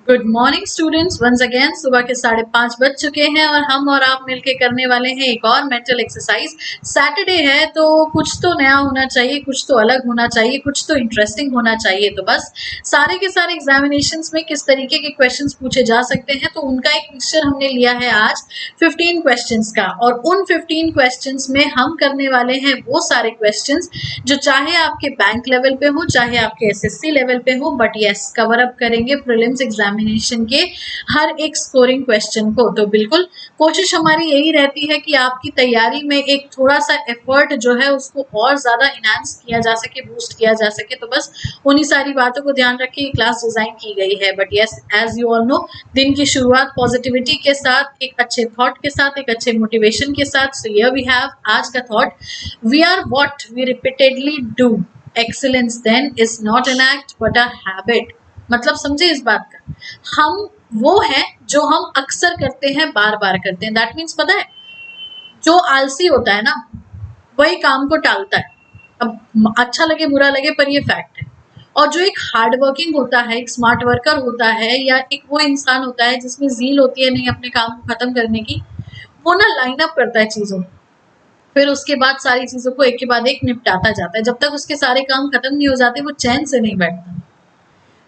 Good morning students, once again सुबह के 5:30 बज चुके हैं और हम और आप मिलके करने वाले हैं एक और मेंटल एक्सरसाइज। सैटरडे है तो कुछ तो नया होना चाहिए, कुछ तो अलग होना चाहिए, कुछ तो इंटरेस्टिंग होना चाहिए। तो बस सारे के सारे एग्जामिनेशंस में किस तरीके के क्वेश्चंस पूछे जा सकते हैं, तो उनका एक मिक्सचर हमने लिया है आज 15 क्वेश्चंस का। और उन 15 क्वेश्चंस में हम करने वाले हैं वो सारे क्वेश्चंस जो चाहे आपके बैंक लेवल पे हो, चाहे आपके एसएससी लेवल पे हो, बट यस कवर अप करेंगे प्रीलिम्स एग्जामिनेशन के हर एक स्कोरिंग क्वेश्चन को। तो बिल्कुल कोशिश हमारी यही रहती है कि आपकी तैयारी में एक थोड़ा सा एफर्ट जो है उसको और ज्यादा इनहांस किया जा सके, बूस्ट किया जा सके। तो बस उन्हीं सारी बातों को ध्यान रख के ये क्लास डिजाइन की गई है। But yes, as you all know, दिन की शुरुआत पॉजिटिविटी के साथ, एक अच्छे थॉट के साथ, एक अच्छे मोटिवेशन के साथ। सो हियर वी हैव आज का thought, we are what we repeatedly do, excellence then is not an act but a habit. मतलब समझे इस बात का, हम वो है जो हम अक्सर करते हैं, बार बार करते हैं। दैट मीन्स पता है, जो आलसी होता है ना वही काम को टालता है। अब अच्छा लगे बुरा लगे पर ये फैक्ट है। और जो एक हार्ड वर्किंग होता है, एक स्मार्ट वर्कर होता है, या एक वो इंसान होता है जिसमें ज़ील होती है नहीं अपने काम को खत्म करने की, वो ना लाइन अप करता है चीजों, फिर उसके बाद सारी चीजों को एक के बाद एक निपटाता जाता है। जब तक उसके सारे काम खत्म नहीं हो जाते वो चैन से नहीं बैठता।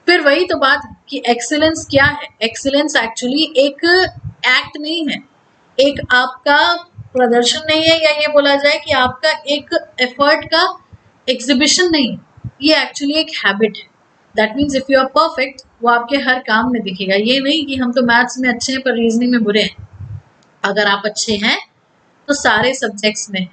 फिर वही तो बात है कि एक्सीलेंस क्या है। एक्सीलेंस एक्चुअली एक एक्ट नहीं है, एक आपका प्रदर्शन नहीं है, या ये बोला जाए कि आपका एक एफर्ट का एग्जिबिशन नहीं है। ये एक्चुअली एक हैबिट है। That means if you are perfect, वो आपके हर काम में दिखेगा। ये नहीं कि हम तो मैथ्स में अच्छे हैं पर रीजनिंग में बुरे हैं। अगर आप अच्छे हैं तो सारे सब्जेक्ट्स में।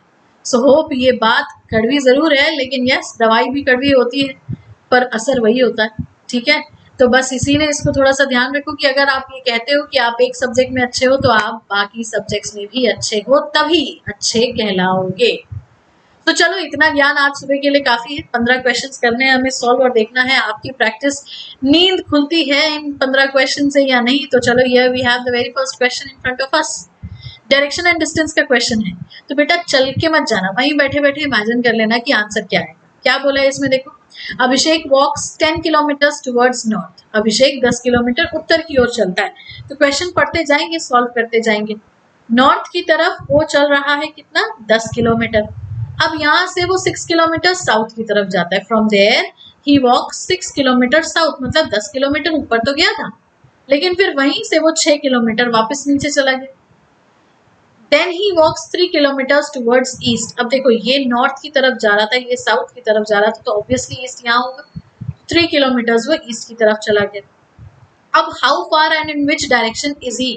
सो होप ये बात कड़वी जरूर है, लेकिन यस दवाई भी कड़वी होती है पर असर वही होता है। ठीक है, तो बस इसीलिए इसको थोड़ा सा ध्यान रखो कि अगर आप ये कहते हो कि आप एक सब्जेक्ट में अच्छे हो तो आप बाकी सब्जेक्ट्स में भी अच्छे हो, तभी अच्छे कहलाओगे। तो चलो, इतना ज्ञान आज सुबह के लिए काफी है। 15 क्वेश्चंस करने हैं हमें सॉल्व, और देखना है आपकी प्रैक्टिस नींद खुलती है इन 15 क्वेश्चन से या नहीं। तो चलो, here we have the very first question in front of us. Direction and distance का क्वेश्चन है, तो बेटा चल के मत जाना, वहीं बैठे बैठे इमेजिन कर लेना कि आंसर क्या है। क्या बोला है इसमें, देखो। अभिषेक वॉक्स 10 किलोमीटर टुवर्ड्स नॉर्थ। अभिषेक 10 किलोमीटर उत्तर की ओर चलता है। तो क्वेश्चन पढ़ते जाएंगे, सॉल्व करते जाएंगे। नॉर्थ की तरफ वो चल रहा है कितना, 10 किलोमीटर। अब यहाँ से वो 6 किलोमीटर साउथ की तरफ जाता है। From there he walks 6 kilometre south, मतलब 10 किलोमीटर ऊपर तो गया था, लेकिन फिर वहीं से वो 6 किलोमीटर वापस नीचे चला गया। Then he walks 3 kilometres towards east. अब देखो, ये नॉर्थ की तरफ जा रहा था, ये साउथ की तरफ जा रहा था, तो ऑब्वियसली ईस्ट यहाँ होगा। 3 किलोमीटर्स वो ईस्ट की तरफ चला गया। अब how far and in which direction is he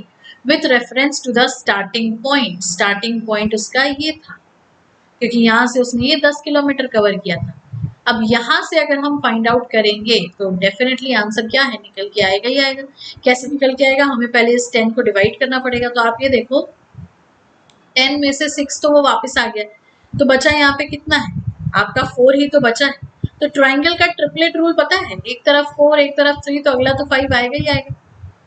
with reference to the starting point. Starting point उसका ये था, क्योंकि यहाँ से उसने ये 10 किलोमीटर कवर किया था। अब यहाँ से अगर हम फाइंड आउट करेंगे तो डेफिनेटली आंसर क्या है, निकल के आएगा ही आएगा। कैसे निकल के आएगा, हमें पहले इस 10 को डिवाइड करना पड़ेगा। तो आप ये देखो, 10 में से 6 तो वो वापस आ गया, तो बचा यहाँ पे कितना है आपका, 4 ही तो बचा है। तो ट्राइंगल का ट्रिपलेट रूल पता है, एक तरफ 4 एक तरफ 3, तो अगला तो 5 आएगा ही आएगा।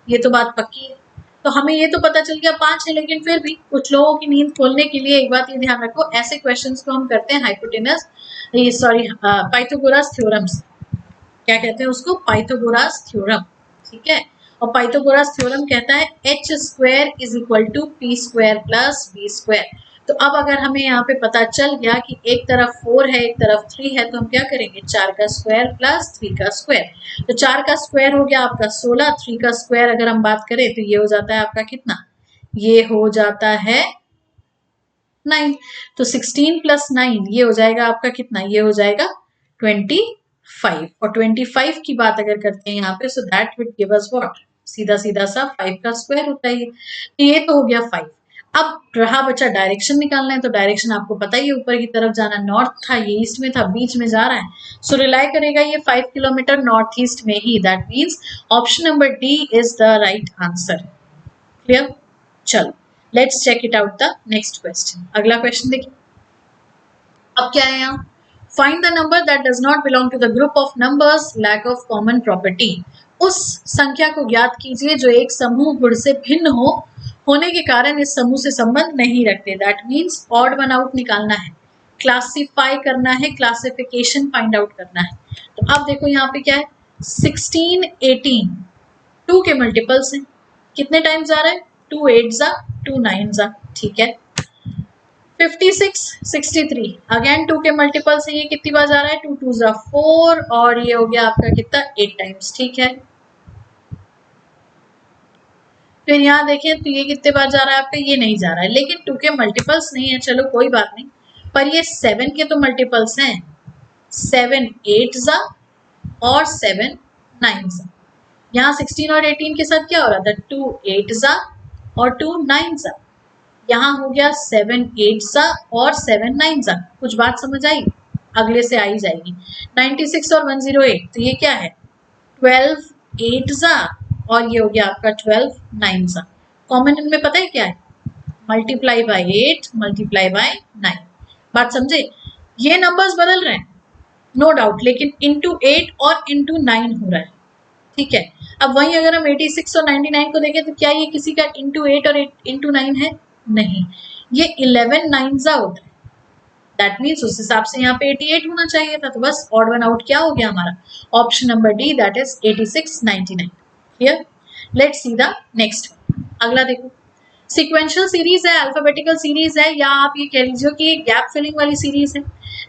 ये तो बात पक्की है। तो हमें ये तो पता चल गया 5 है, लेकिन फिर भी कुछ लोगों की नींद खोलने के लिए एक बात ये ध्यान रखो, ऐसे क्वेश्चंस को हम करते हैं हाइपोटेनस, ये सॉरी पाइथागोरस थ्योरम से। क्या कहते हैं उसको, पाइथागोरस थ्योरम। ठीक है, और पाइथागोरस थ्योरम कहता है H square is equal to P square plus B square. तो अब अगर हमें यहाँ पे पता चल गया कि एक तरफ 4 है एक तरफ 3 है, तो हम क्या करेंगे, 4 का स्क्वायर प्लस 3 का स्क्वायर। तो 4 का स्क्वायर हो गया आपका 16, 3 का स्क्वायर अगर हम बात करें तो ये हो जाता है आपका कितना, ये हो जाता है 9। तो 16 प्लस 9 ये हो जाएगा आपका कितना, ये हो जाएगा 25। और 25 की बात अगर करते हैं यहाँ पे, so that will give us what, सीधा सीधा सा 5 का स्क्वायर होता है। तो ये तो हो गया 5। अब रहा बचा डायरेक्शन निकालना है, तो डायरेक्शन आपको पता ही है, ऊपर की तरफ जाना। नॉर्थ था, ये ईस्ट में था, बीच में जा रहा है, सो रिलाई करेगा ये 5 किलोमीटर नॉर्थ ईस्ट में ही। That means option number D is the right answer. Clear, चलो let's check it out the next question. अगला क्वेश्चन देखिए, अब क्या है यहाँ, find the number that does not belong to the group of numbers lack of common property. उस संख्या को ज्ञात कीजिए जो एक समूह गुण से भिन्न होने के कारण इस समूह से संबंध नहीं रखते। That means odd one out निकालना है, क्लासिफाई करना है, क्लासिफिकेशन फाइंड आउट करना है। तो अब देखो यहाँ पे क्या है, 16, 18 2 के मल्टीपल्स हैं, कितने टाइम्स आ रहा है, 2 8 जा 2 9 जा, ठीक है। 56 63 अगेन 2 के मल्टीपल्स हैं, ये कितनी बार जा रहा है, 2 2 जा 4 और ये हो गया आपका कितना 8 टाइम्स, ठीक है। फिर यहाँ देखें तो ये कितने बार जा रहा है आपका, ये नहीं जा रहा है, लेकिन 2 के मल्टीपल्स नहीं है, चलो कोई बात नहीं, पर ये 7 के तो मल्टीपल्स हैं, 7 8 जा और 7 9 जा। यहाँ 16 और 18 के साथ क्या हो रहा था, 2 8 जा और 2 9 जा। यहाँ हो गया 7 8 जा और 7 9 जा। कुछ बात समझ आई, अगले से आई जाएगी। 96 और 108 तो ये क्या है, 12 8 जा और ये हो गया आपका 12 9 जा। कॉमन इनमें पता है क्या है, मल्टीप्लाई बाय 8 मल्टीप्लाई बाय 9। बात समझे, ये नंबर्स बदल रहे हैं नो डाउट, लेकिन इंटू 8 और इंटू 9 हो रहा है, ठीक है। अब वहीं अगर हम 86 और 99 को देखें तो क्या ये किसी का इंटू 8 और इंटू 9 है, नहीं, ये 11 9 जा होता है, दैट मीन्स उस हिसाब से यहाँ पे 88 होना चाहिए था, तो बस ऑड वन आउट क्या हो गया हमारा, option number D, that is 86 99। Clear, let's see the next. अगला देखो, सीक्वेंशियल सीरीज है, अल्फाबेटिकल सीरीज है, या आप ये कह लीजिए कि गैप फिलिंग वाली सीरीज है,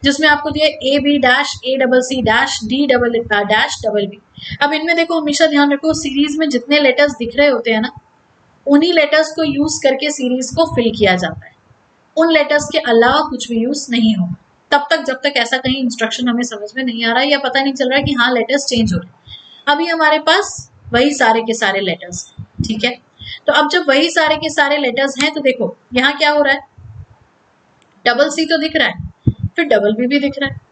जिसमें आपको दिया A B dash A double C dash D double dash double B. अब इनमें देखो हमेशा ध्यान रखो, सीरीज में जितने लेटर्स दिख रहे होते हैं ना, उन्हीं लेटर्स को यूज करके सीरीज को फिल किया जाता है, उन लेटर्स के अलावा कुछ भी यूज नहीं होगा तब तक जब तक ऐसा कहीं इंस्ट्रक्शन हमें समझ में नहीं आ रहा है या पता नहीं चल रहा है कि हाँ लेटर्स चेंज हो रहे हैं। अभी हमारे पास वही सारे के सारे लेटर्स, ठीक है। तो अब जब वही सारे के सारे लेटर्स हैं तो देखो यहाँ क्या हो रहा है, डबल सी तो दिख रहा है, फिर डबल बी भी दिख रहा है।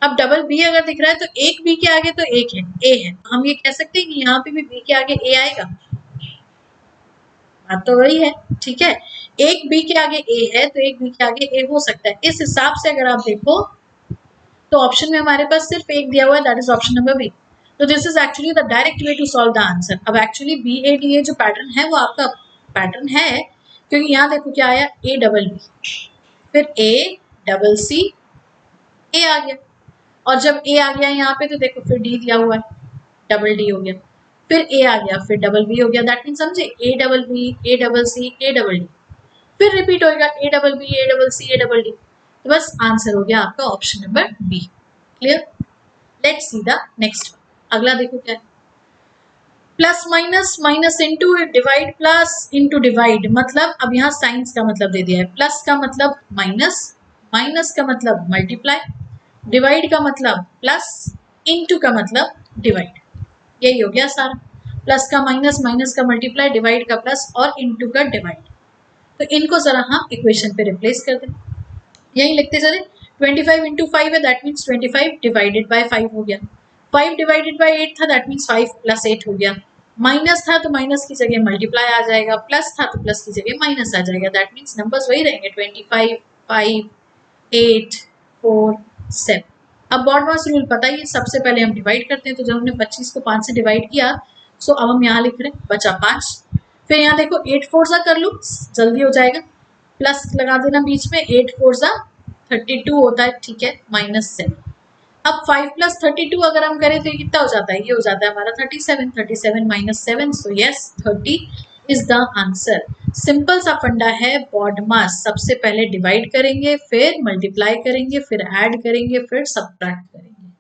अब डबल बी अगर दिख रहा है तो एक बी के आगे तो एक है, ए है, हम ये कह सकते हैं कि यहाँ पे भी बी के आगे ए आएगा, बात तो वही है, ठीक है। एक बी के आगे ए है तो एक बी के आगे ए हो सकता है। इस हिसाब से अगर आप देखो तो ऑप्शन में हमारे पास सिर्फ एक दिया हुआ है, that is option number B. तो this is actually the direct way to solve the answer. अब actually B A D A जो पैटर्न है वो आपका पैटर्न है, क्योंकि यहाँ देखो क्या आया, ए डबल बी, फिर ए डबल सी, ए आ गया, और जब ए आ गया यहाँ पे तो देखो फिर डी दिया हुआ है, डबल डी हो गया, फिर ए आ गया, फिर डबल बी हो गया, दैट मीन समझे, A double B A double C A double D, फिर रिपीट होएगा A double B A double C A double D. तो बस आंसर हो गया आपका option number B. Clear, let's see the next. अगला देखो क्या है, plus minus minus into divide plus into divide, मतलब अब यहाँ साइंस का मतलब दे दिया है, प्लस का मतलब माइनस, माइनस का मतलब मल्टीप्लाई, डिवाइड का मतलब प्लस, इंटू का मतलब डिवाइड, यही हो गया सारा। प्लस का माइनस, माइनस का मल्टीप्लाई, डिवाइड का प्लस और इंटू का डिवाइड। तो इनको जरा हम इक्वेशन पे रिप्लेस कर दें, यही लिखते चले, 25 इंटू 5 है, दैट मीन्स 25 डिवाइडेड बाय 5 हो गया, 5 डिवाइडेड बाय 8 था, दैट मीन्स 5 प्लस 8 हो गया, माइनस था तो माइनस की जगह मल्टीप्लाई आ जाएगा, प्लस था तो प्लस की जगह माइनस आ जाएगा, दैट मीन्स नंबर्स वही रहेंगे, 25 5 8 4 7। अब बॉड मास रूल पता ही है, सबसे पहले हम डिवाइड करते हैं, तो जब हमने 25 को 5 से डिवाइड किया, सो अब हम यहाँ लिख रहे हैं बचा 5, फिर यहाँ देखो 8 4 सा कर लूँ, जल्दी हो जाएगा, प्लस लगा देना बीच में, 8 4 सा 32 होता है, ठीक है, माइनस 7। अब 5 प्लस 32 अगर हम करें तो ये कितना हो जाता है, ये हो जाता है हमारा 37, 37 minus 7, so yes 30 is the answer. Simple सा फंडा है बॉड मास, सबसे पहले डिवाइड करेंगे, फिर मल्टीप्लाई करेंगे, फिर ऐड करेंगे, फिर सब्ट्रैक्ट करेंगे।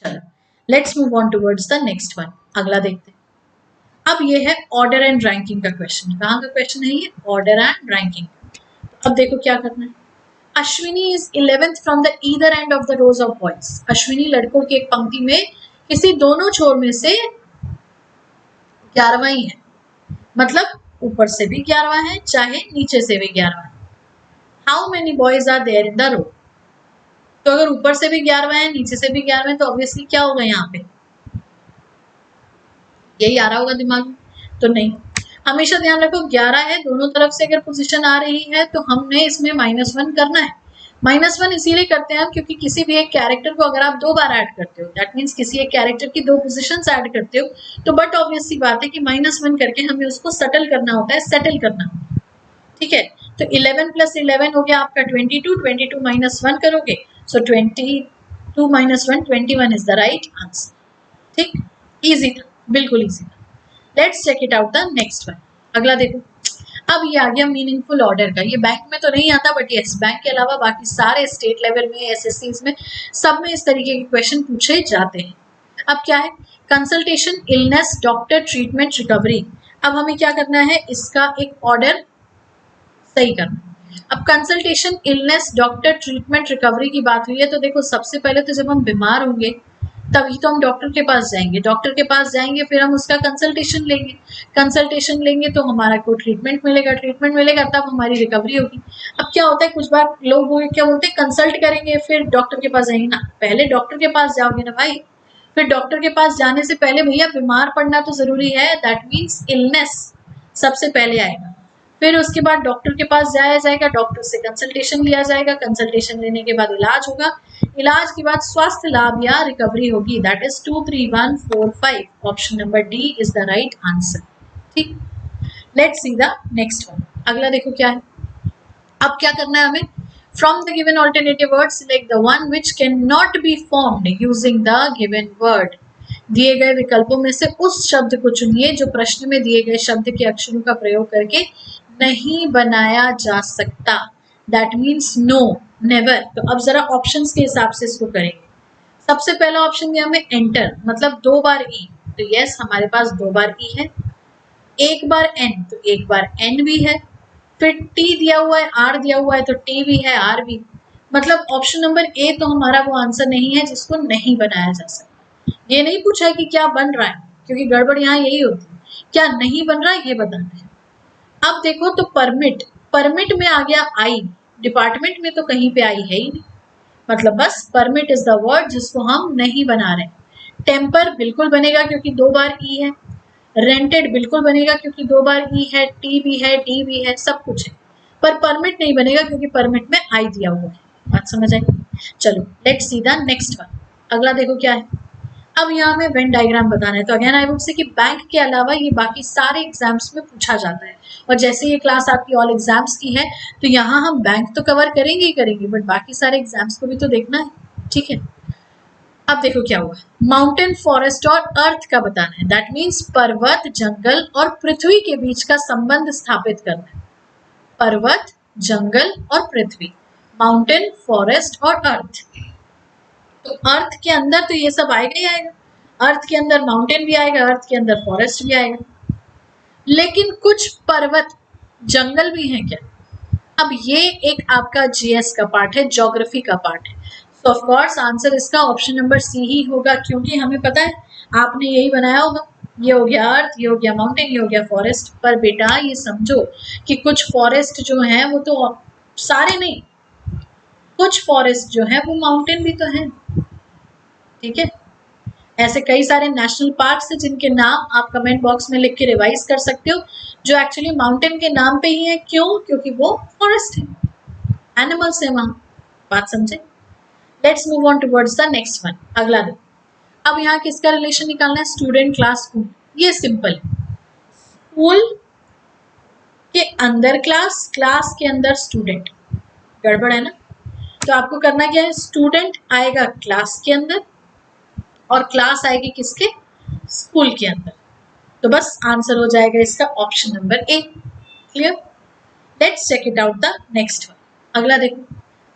चलो let's move on towards the next one. अगला देखते हैं। अब ये है ऑर्डर एंड रैंकिंग का क्वेश्चन। कहाँ का क्वेश्चन है ये, ऑर्डर एंड रैंकिंग। अब देखो क्या करना है, Ashwini is 11th from the either end of the rose of boys. Ashwini लड़कों की एक पंक्ति में किसी दोनों छोर में से 11वां ही है, मतलब ऊपर से भी 11वां है चाहे नीचे से भी 11वां है। How many boys are there in the row, तो अगर ऊपर से भी 11वां है नीचे से भी 11वां है तो ऑब्वियसली क्या होगा, यहाँ पे यही आ रहा होगा दिमाग में, तो नहीं, हमेशा ध्यान रखो 11 है, दोनों तरफ से अगर पोजीशन आ रही है तो हमने इसमें -1 करना है। -1 इसीलिए करते हैं हम क्योंकि किसी भी एक कैरेक्टर को अगर आप 2 बार ऐड करते हो, दैट मीन्स किसी एक कैरेक्टर की 2 पोजीशंस ऐड करते हो, तो बट ऑब्वियस सी बात है कि -1 करके हमें उसको सेटल करना होता है, सेटल करना होता है, ठीक है। तो 11 + 11 हो गया आपका 22, 22 - 1 करोगे, so 22 - 1 21 is the right answer. ठीक, इजी था, बिल्कुल इजी था। Let's check it out the next one. अगला देखो, अब ये आ गया मीनिंगफुल ऑर्डर का। ये बैंक में तो नहीं आता, बट यस बैंक के अलावा बाकी सारे स्टेट लेवल में, एसएससीज में, सब में इस तरीके के क्वेश्चन पूछे जाते हैं। अब क्या है, consultation, illness, doctor, treatment, recovery. अब हमें क्या करना है, इसका एक ऑर्डर सही करना। अब consultation, illness, doctor, treatment, recovery की बात हुई है, तो देखो सबसे पहले तो जब हम बीमार होंगे तभी तो हम डॉक्टर के पास जाएंगे, डॉक्टर के पास जाएंगे फिर हम उसका कंसल्टेशन लेंगे, कंसल्टेशन लेंगे तो हमारा को ट्रीटमेंट मिलेगा, ट्रीटमेंट मिलेगा तब हमारी रिकवरी होगी। अब क्या होता है, कुछ बार लोग क्या बोलते हैं, कंसल्ट करेंगे फिर डॉक्टर के पास जाएंगे ना, पहले डॉक्टर के पास जाओगे ना भाई। फिर डॉक्टर के पास जाने से पहले भैया बीमार पड़ना तो जरूरी है, दैट मीन्स इलनेस सबसे पहले आएगा, फिर उसके बाद डॉक्टर के पास जाया जाएगा, डॉक्टर से कंसल्टेशन लिया जाएगा, कंसल्टेशन लेने के बाद इलाज होगा, इलाज के बाद स्वास्थ्य लाभ या रिकवरी होगी। That is 2 3 1 4 5, option number D is the right answer. ठीक, let's see the next one. अगला देखो क्या है, अब क्या करना है हमें, from the given alternative word select the one which can not be formed using the given word. दिए गए विकल्पों में से उस शब्द को चुनिए जो प्रश्न में दिए गए शब्द के अक्षरों का प्रयोग करके नहीं बनाया जा सकता। That means no, never. तो अब जरा ऑप्शंस के हिसाब से इसको करेंगे। सबसे पहला ऑप्शन दिया हमें एंटर, मतलब 2 बार ई, तो यस हमारे पास 2 बार ई है। 1 बार एन, तो 1 बार एन भी है। फिर टी दिया हुआ है, आर दिया हुआ है, तो टी भी है, आर भी। मतलब ऑप्शन नंबर ए तो हमारा वो आंसर नहीं है जिसको नहीं बनाया जा सकता। ये नहीं पूछा है कि क्या बन रहा है, क्योंकि गड़बड़ यहाँ यही होती है, क्या नहीं बन रहा है ये बताना है। अब देखो तो परमिट, परमिट में आ गया आई, डिपार्टमेंट में तो कहीं पे आई है ही नहीं, मतलब bus permit is the word जिसको हम नहीं बना रहे। टेम्पर बिल्कुल बनेगा क्योंकि 2 बार ई है। रेंटेड बिल्कुल बनेगा क्योंकि 2 बार ई है, टी भी है, डी भी है, सब कुछ है। पर परमिट नहीं बनेगा क्योंकि परमिट में आई दिया हुआ है। बात समझ आई? चलो let's see the next one. अगला देखो क्या है, अब यहाँ हमें वेन डायग्राम बताना है। तो अगेन आई वुड से कि बैंक के अलावा ये बाकी सारे एग्जाम्स में पूछा जाता है, और जैसे ये क्लास आपकी ऑल एग्जाम्स की है तो यहाँ हम बैंक तो कवर करेंगे ही करेंगे, बट बाकी सारे एग्जाम्स को भी तो देखना है। ठीक है, अब देखो क्या हुआ, माउंटेन, फॉरेस्ट और अर्थ का बताना है। दैट मीन्स पर्वत, जंगल और पृथ्वी के बीच का संबंध स्थापित करना है। पर्वत, जंगल और पृथ्वी, माउंटेन, फॉरेस्ट और अर्थ। तो अर्थ के अंदर तो ये सब आएगा ही आएगा, अर्थ के अंदर माउंटेन भी आएगा, अर्थ के अंदर फॉरेस्ट भी आएगा, लेकिन कुछ पर्वत, जंगल भी हैं क्या? अब ये एक आपका जीएस का पार्ट है, ज्योग्राफी का पार्ट है। सो ऑफ कोर्स आंसर इसका ऑप्शन नंबर सी ही होगा, क्योंकि हमें पता है आपने यही बनाया होगा। ये हो गया अर्थ, ये हो गया माउंटेन, ये हो गया फॉरेस्ट। पर बेटा ये समझो कि कुछ फॉरेस्ट जो है वो तो सारे नहीं, कुछ फॉरेस्ट जो है वो माउंटेन भी तो है। ठीक है, ऐसे कई सारे नेशनल पार्क्स हैं जिनके नाम आप कमेंट बॉक्स में लिख के रिवाइज कर सकते हो, जो एक्चुअली माउंटेन के नाम पे ही है। क्यों? क्योंकि वो फॉरेस्ट है, एनिमल्स है वहां। बात समझे? Let's move on towards the next one. अगला देखो, अब यहाँ किसका रिलेशन निकालना है, स्टूडेंट, क्लास, स्कूल। ये सिंपल है, स्कूल के अंदर क्लास, क्लास के अंदर स्टूडेंट। गड़बड़ है ना? तो आपको करना क्या है, स्टूडेंट आएगा क्लास के अंदर और क्लास आएगी किसके, स्कूल के अंदर। तो बस आंसर हो जाएगा इसका option number A. Clear? Let's check it out the next one. अगला देखो,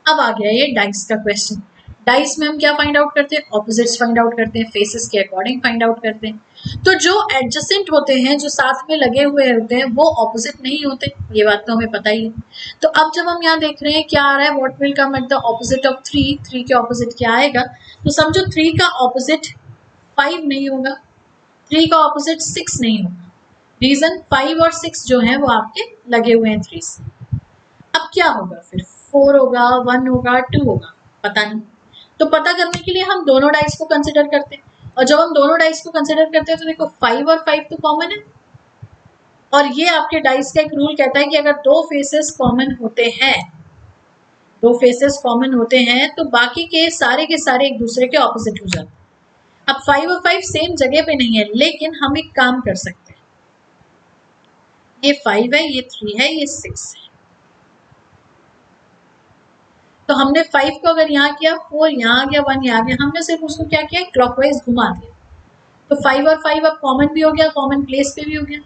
अब आ गया ये डाइस का क्वेश्चन। डाइस में हम क्या फाइंड आउट करते हैं, ऑपोजिट्स फाइंड आउट करते हैं, फेसेस के अकॉर्डिंग फाइंड आउट करते हैं। तो जो एडजेसेंट होते हैं, जो साथ में लगे हुए होते हैं, वो ऑपोजिट नहीं होते, ये बात तो हमें पता ही है। तो अब जब हम यहाँ देख रहे हैं क्या आ रहा है, what will come at the opposite of 3, 3 के ऑपोजिट क्या आएगा, तो समझो 3 का ऑपोजिट 5 नहीं होगा, 3 का ऑपोजिट 6 नहीं होगा। रीजन 5 और 6 जो है वो आपके लगे हुए हैं 3 से। अब क्या होगा फिर, 4 होगा, 1 होगा, 2 होगा, पता नहीं। तो पता करने के लिए हम दोनों डाइस को कंसिडर करते हैं, और जब हम दोनों डाइस को कंसिडर करते हैं तो देखो 5 और 5 तो कॉमन है, और ये आपके डाइस का एक रूल कहता है कि अगर 2 फेसेस कॉमन होते हैं, 2 फेसेस कॉमन होते हैं तो बाकी के सारे एक दूसरे के ऑपोजिट हो जाते हैं। अब 5 और 5 सेम जगह पे नहीं है, लेकिन हम एक काम कर सकते हैं, ये 5 है, ये 3 है, ये 6 है। तो हमने 5 को अगर यहाँ किया, 4 यहाँ आ गया, 1 यहाँ आ गया, हमने सिर्फ उसको क्या किया, क्लॉकवाइज घुमा दिया। तो 5 और 5 अब कॉमन भी हो गया, कॉमन प्लेस पे भी हो गया,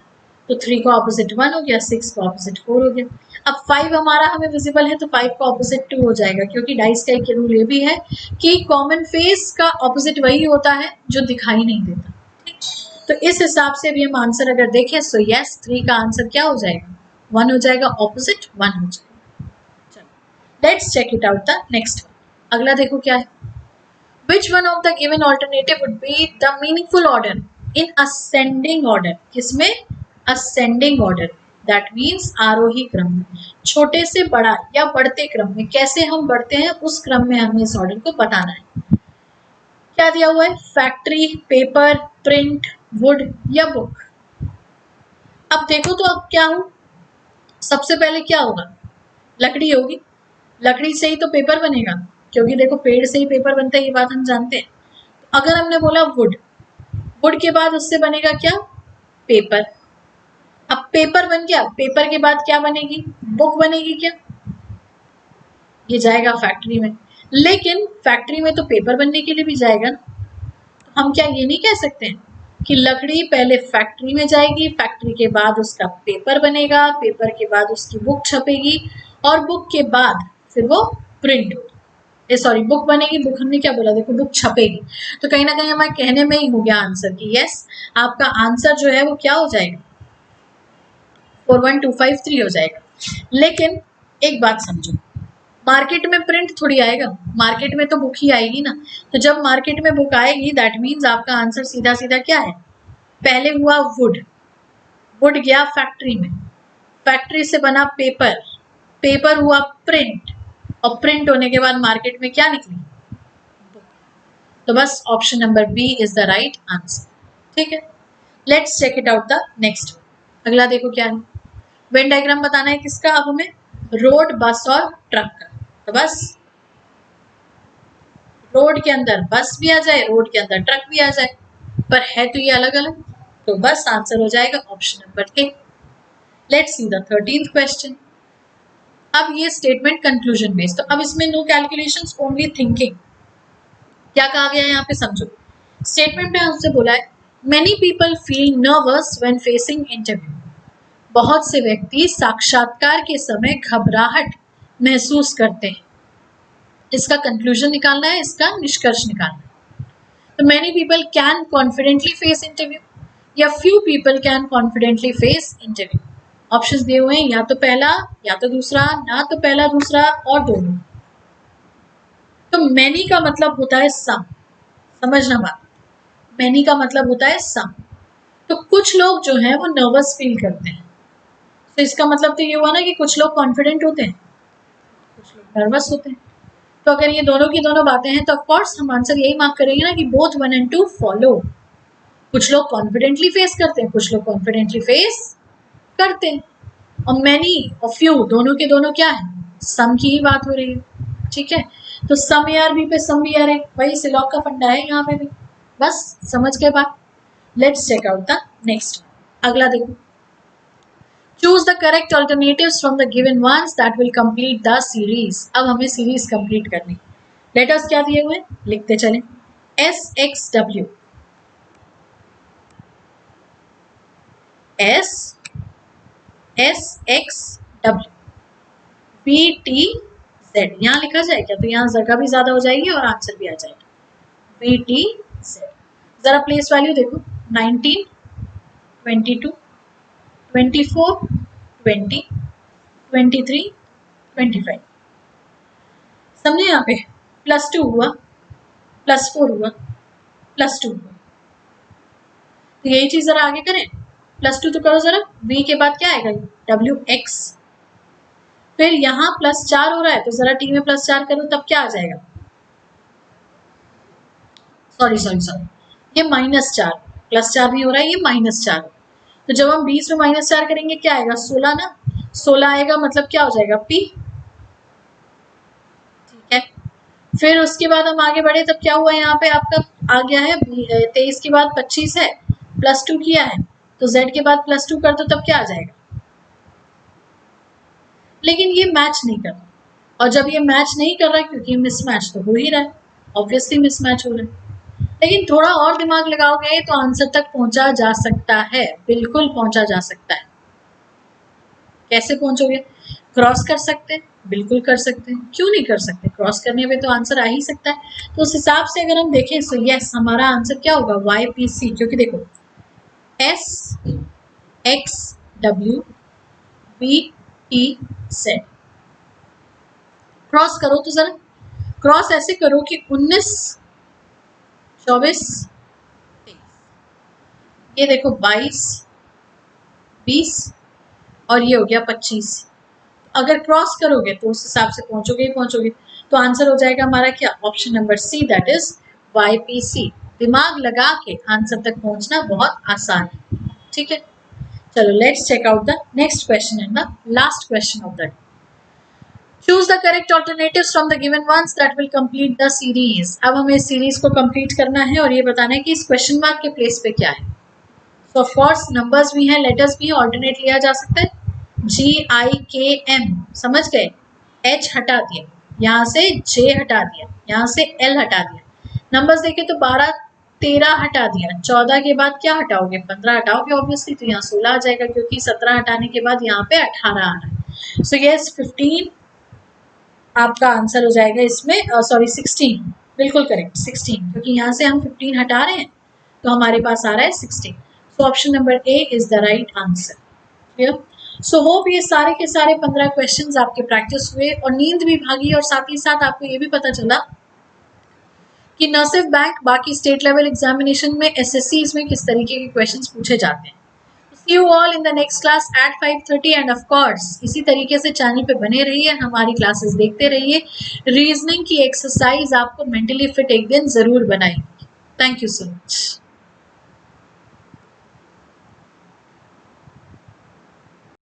तो 3 का ऑपोजिट 1 हो गया, 6 का ऑपोजिट 4 हो गया। अब 5 हमारा हमें विजिबल है तो 5 का ऑपोजिट 2 हो जाएगा, क्योंकि डाइस का एक रूल ये भी है कि कॉमन फेस का ऑपोजिट वही होता है जो दिखाई नहीं देता। तो इस हिसाब से भी हम आंसर अगर देखें तो यस 3 का आंसर क्या हो जाएगा, 1 हो जाएगा, ऑपोजिट 1 हो जाएगा। चलो let's check it out the next one. अगला देखो क्या है, which one of the given alternative would be the meaningful order in ascending order? किसमें ascending order, that means आरोही क्रम में, छोटे से बड़ा या बढ़ते क्रम में, कैसे हम बढ़ते हैं उस क्रम में हमें इस ऑर्डर को बताना है। क्या दिया हुआ है, फैक्ट्री, पेपर, प्रिंट, वुड या बुक। अब देखो तो अब क्या हो, सबसे पहले क्या होगा, लकड़ी होगी, लकड़ी से ही तो पेपर बनेगा, क्योंकि देखो पेड़ से ही पेपर बनता है, ये बात हम जानते हैं। अगर हमने बोला वुड, वुड के बाद उससे बनेगा क्या, पेपर। अब पेपर बन गया, पेपर के बाद क्या बनेगी, बुक बनेगी क्या, ये जाएगा फैक्ट्री में, लेकिन फैक्ट्री में तो पेपर बनने के लिए भी जाएगा ना, तो हम क्या ये नहीं कह सकते हैं कि लकड़ी पहले फैक्ट्री में जाएगी, फैक्ट्री के बाद उसका पेपर बनेगा, पेपर के बाद उसकी बुक छपेगी, और बुक के बाद फिर वो प्रिंट होगी, सॉरी बुक बनेगी, बुक हमने क्या बोला, देखो बुक छपेगी। तो कहीं ना कहीं हमारे कहने में ही हो गया आंसर कि यस आपका आंसर जो है वो क्या हो जाएगा, 41253 हो जाएगा। लेकिन एक बात समझो, मार्केट में प्रिंट थोड़ी आएगा, मार्केट में तो बुक ही आएगी ना, तो जब मार्केट में बुक आएगी दैट मीन्स आपका आंसर सीधा सीधा क्या है, पहले हुआ वुड, वुड गया फैक्ट्री में, फैक्ट्री से बना पेपर, पेपर हुआ प्रिंट, और प्रिंट होने के बाद मार्केट में क्या निकली, तो बस option number B is the right answer. ठीक है, let's check it out the next. अगला देखो क्या है, वेन डायग्राम बताना है किसका, अब हमें रोड, बस और ट्रक का। तो बस रोड के अंदर बस भी आ जाए, रोड के अंदर ट्रक भी आ जाए, पर है तो ये अलग अलग, तो बस आंसर हो जाएगा option number A. Let's see the 13th question. अब ये स्टेटमेंट कंक्लूजन बेस्ड, तो अब इसमें नो कैलकुलेशंस ओनली थिंकिंग। क्या कहा गया है यहाँ पे समझो, स्टेटमेंट में हमसे बोला है many people feel nervous when facing interview, बहुत से व्यक्ति साक्षात्कार के समय घबराहट महसूस करते हैं। इसका कंक्लूजन निकालना है, इसका निष्कर्ष निकालना है। तो many people can confidently face interview या few people can confidently face interview. Options दिए हुए हैं, या तो पहला या तो दूसरा, ना तो पहला दूसरा और दोनों। तो मैनी का मतलब होता है सम, समझना बात, मैनी का मतलब होता है सम। तो कुछ लोग जो हैं वो नर्वस फील करते हैं, तो इसका मतलब तो ये हुआ ना कि कुछ लोग कॉन्फिडेंट होते हैं, कुछ लोग नर्वस होते हैं। तो अगर ये दोनों की दोनों बातें हैं तो ऑफकोर्स हम आंसर यही मार्क करेंगे ना कि बोथ 1 and 2 फॉलो। कुछ लोग कॉन्फिडेंटली फेस करते हैं, कुछ लोग कॉन्फिडेंटली फेस करते हैं, और मैनी और फ्यू दोनों के दोनों क्या है, सम की ही बात हो रही है। ठीक है, तो सम आर बी पे सम भी आर है, वही सिलॉक का फंडा है यहाँ पे भी, बस समझ के बात। Let's check out the next. अगला देखो, choose the correct alternatives from the given ones that will complete the series. अब हमें सीरीज कंप्लीट करनी। लेटर्स क्या दिए हुए, लिखते चलें, S X W, S X W, B T Z. यहाँ लिखा जाए क्या, तो यहाँ जगह भी ज्यादा हो जाएगी और आंसर भी आ जाएगा, बी टी जेड। जरा प्लेस वैल्यू देखो, 19, 22, 24, 20, 23, 25। समझे, यहाँ पे +2 हुआ, +4 हुआ, +2 हुआ, तो यही चीज जरा आगे करें, +2 तो करो जरा, बी के बाद क्या आएगा, डब्ल्यू एक्स, फिर यहाँ +4 हो रहा है तो जरा टी में +4 करो, तब क्या आ जाएगा, सॉरी, ये -4, +4 नहीं हो रहा है, ये -4। तो जब हम 20 में -4 करेंगे क्या आएगा, 16 ना, 16 आएगा, मतलब क्या हो जाएगा, पी। ठीक है, फिर उसके बाद हम आगे बढ़े, तब क्या हुआ, यहाँ पे आपका आ गया है 23 के बाद 25 है, +2 किया है, तो z के बाद +2 कर दो, तब क्या आ जाएगा। लेकिन ये मैच नहीं कर रहा, और जब ये मैच नहीं कर रहा क्योंकि मिसमैच तो हो ही रहा है, ऑब्वियसली मिसमैच हो रहा है, लेकिन थोड़ा और दिमाग लगाओगे तो आंसर तक पहुंचा जा सकता है, बिल्कुल पहुंचा जा सकता है। कैसे पहुंचोगे? क्रॉस कर सकते हैं, बिल्कुल कर सकते हैं, क्यों नहीं कर सकते? क्रॉस करने पे तो आंसर आ ही सकता है। तो उस हिसाब से अगर हम देखें तो यस, हमारा आंसर क्या होगा? YPC, क्योंकि देखो SXWBEZ। क्रॉस करो तो जरा, क्रॉस ऐसे करो कि 19, 24, 23, ये देखो 22, 20 और ये हो गया 25। अगर क्रॉस करोगे तो उस हिसाब से पहुंचोगे ही पहुंचोगे। तो आंसर हो जाएगा हमारा क्या? Option number C, that is YPC। दिमाग लगा के आंसर तक पहुंचना बहुत आसान है। ठीक है, चलो let's check out the next question and the last question of the day. Choose the correct alternatives from the given ones that will complete the series। अब हमें इस सीरीज को कंप्लीट करना है और ये बताना है कि इस क्वेश्चन मार्क के प्लेस पे क्या है। So of course नंबर्स भी हैं, लेटर्स भी, ऑल्टरनेट लिया जा सकता है। GIKM, समझ गए? H हटा दिया, यहाँ से J हटा दिया, यहाँ से L हटा दिया। नंबर्स देखे तो 12, 13 हटा दिया, 14 के बाद क्या हटाओगे? 15 हटाओगे ऑब्वियसली, तो यहाँ 16 आ जाएगा, क्योंकि 17 हटाने के बाद यहाँ पे 18 आ रहा है। सो यस 15 आपका आंसर हो जाएगा इसमें, सॉरी 16, बिल्कुल करेक्ट 16, क्योंकि यहाँ से हम 15 हटा रहे हैं तो हमारे पास आ रहा है 16। So option number A is the right answer. Clear? So hope ये सारे के सारे 15 क्वेश्चंस आपके प्रैक्टिस हुए और नींद भी भागी, और साथ ही साथ आपको ये भी पता चला कि न सिर्फ बैंक, बाकी स्टेट लेवल एग्जामिनेशन में, SSCs में किस तरीके के क्वेश्चंस पूछे जाते हैं। See you all in the next class at 5:30 and of course इसी तरीके से चैनल पे बने रहिए, हमारी क्लासेस देखते रहिए। रीजनिंग की एक्सरसाइज आपको मेंटली फिट एक दिन जरूर बनाएगी। Thank you so much.